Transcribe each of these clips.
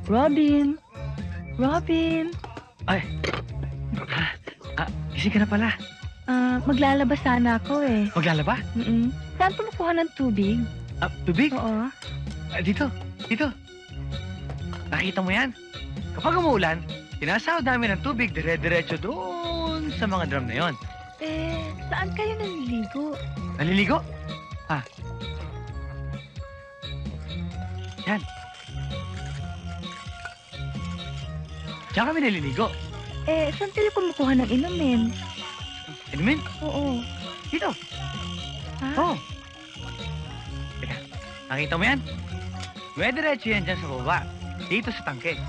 Robin! Robin! Ay! Gising ka na pala. Maglalaba sana ako eh. Maglalaba? Saan tumukuha ng tubig? Tubig? Oo. Dito. Nakita mo yan? Kapag umuulan, sinasahod namin ng tubig dire-diretso doon sa mga drum na yon. Saan kayo naliligo? Naliligo? Yan. Diyan kami naliligo. Saan kayo kumukuha ng inumin? Inumin? Oo. Dito. Ha? Oo. Teka, nakita mo yan? Diretso yan dyan sa baba. Dito sa tangke.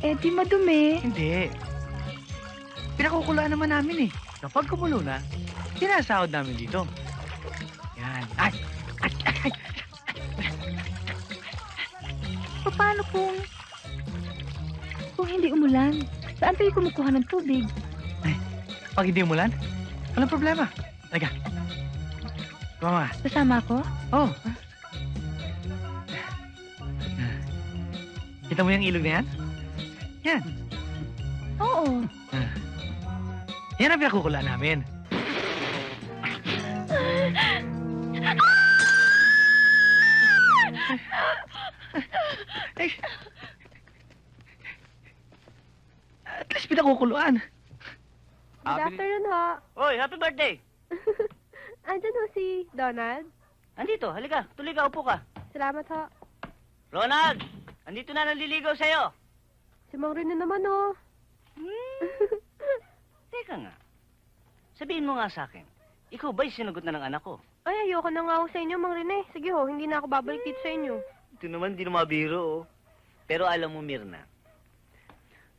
Di madumi. Hindi. Pinakukulaan naman namin eh. Kapag kumulo na, sinasahod namin dito. Yan. Ay! Paano kung hindi umulan? Saan kayo kumukuha ng tubig? Pag hindi umulan, walang problema. Teka. Mama. Kasama ako? Oh. Kita mo yung ilog na yan? Yan. Oo. Yan ang pinakukulaan namin. At least pinakukuluan. Good afternoon, ho. Hoy, happy birthday! Andyan ho si Donald. Andito, halika. Tuloy ka, upo ka. Salamat, ho. Ronald! Andito na naliligaw sa'yo. Si Mang Rene naman, ho. Teka nga. Sabihin mo nga sa akin, ikaw ba'y sinagot na ng anak ko? Ay, ayoko na nga ho sa inyo, Mang Rene. Sige ho, hindi na ako babalik dito sa inyo. Ito naman, di na mabiro, oh. Pero alam mo, Mirna,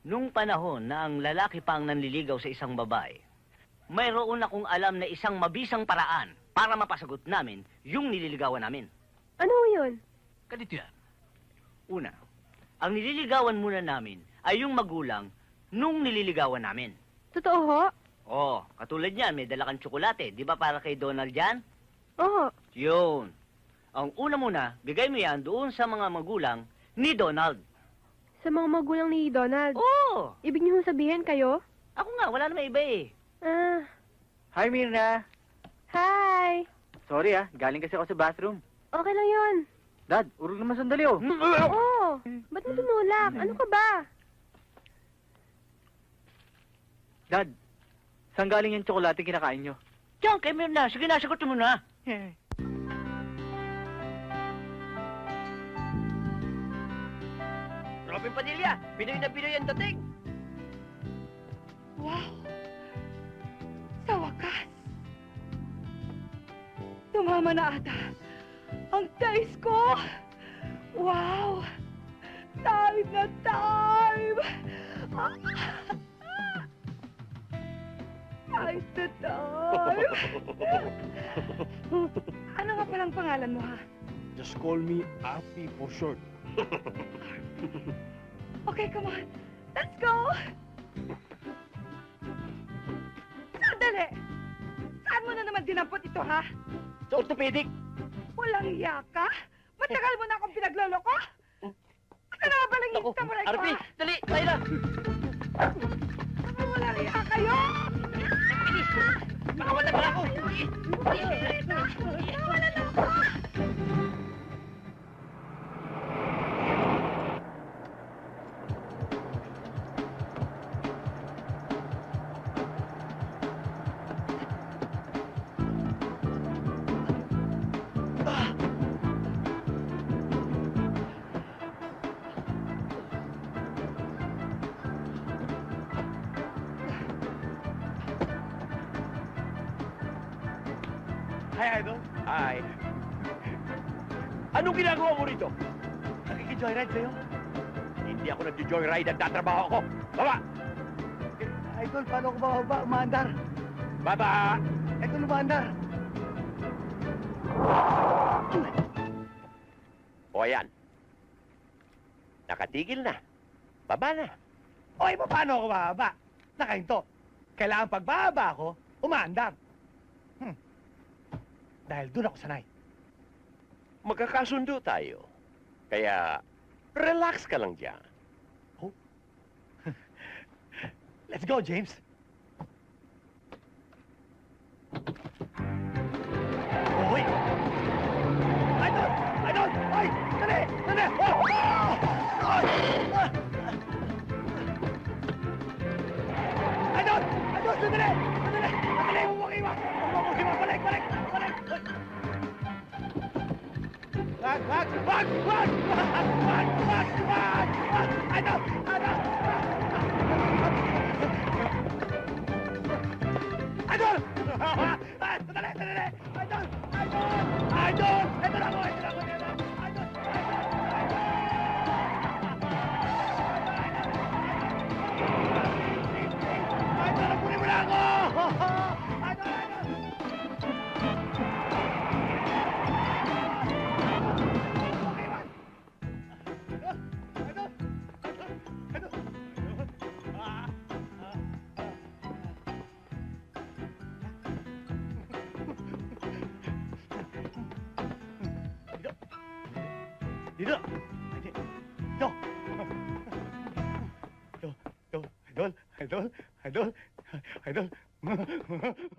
nung panahon na ang lalaki pa ang nanliligaw sa isang babae, mayroon akong alam na isang mabisang paraan para mapasagot namin yung nililigawan namin. Ano ho yun? Ganito yan. Una, ang nililigawan muna namin ay yung magulang nung nililigawan namin. Totoo ho? Oh, katulad niyan, may dala kang tsokolate. Di ba para kay Donald yan? Oo. Yun. Ang una muna, bigay mo yan doon sa mga magulang ni Donald. Sa mga magulang ni Donald. Oh! Ibig niyo sabihin kayo? Ako nga, wala naman iba eh. Hi, Mirna. Hi! Sorry galing kasi ako sa bathroom. Okay lang yun. Dad, urog naman sandali oh. Oo. Ba't mo tumulak? Ano ka ba? Dad, saan galing yung tsokolate kinakain nyo? Diyan, kay Mirna. Sige na, sagot mo na. Robin Padilla, Pinoy na Pinoy ang dating. Wow! Sa wakas! Tumama na ata ang taste ko! Wow! Time na time! Time na time! Ano nga palang pangalan mo, ha? Just call me Api for short. Okay, come on. Let's go! Sandali! Saan mo na naman dinampot ito, ha? Sa orthopedic. Walang iya ka? Matagal mo na akong pinagloloko? Ano na palang hita mo na ito, Arpi, ha? dali, tayo na. Walang iya kayo? Bilis. Baka wala pa ako. Wala na ako! Hi, Idol. Hi. Anong ginagawa mo rito? Nakiki-joyride sa'yo? Hindi ako nag-joyride at tatrabaho ako. Baba! Idol, paano ko bababa? Umaandar. Baba! Ito lumaandar. O ayan. Nakatigil na. Baba na. Oy, paano ako bababa? Nakahinto. Kailangan pagbaba ako, umaandar. Dahil doon ako sanay. Magkakasundo tayo. Kaya, relax ka lang dyan. Let's go, James. Uy! Idol! Idol! Ay! Dali! Dali! Oh! Ah! Ay! Ah! Idol! Idol! Sandali! Sandali! Sandali! Huwag iwan! Huwag iwan! Balik! Balik! Balik! Wag! Wag! Wag! Wag! Wag! Wag! Wag! Wag! Wag! Idol! Idol! Idol! Ah! Sandali! Sandali! Idol! Idol! Idol! Ito na ako! Ito na ako! Ito na ako! Idol! Idol! Kunin mo na ako! Idol! Idol! Dito! Dito! Idol! Idol! Idol! Idol! Idol!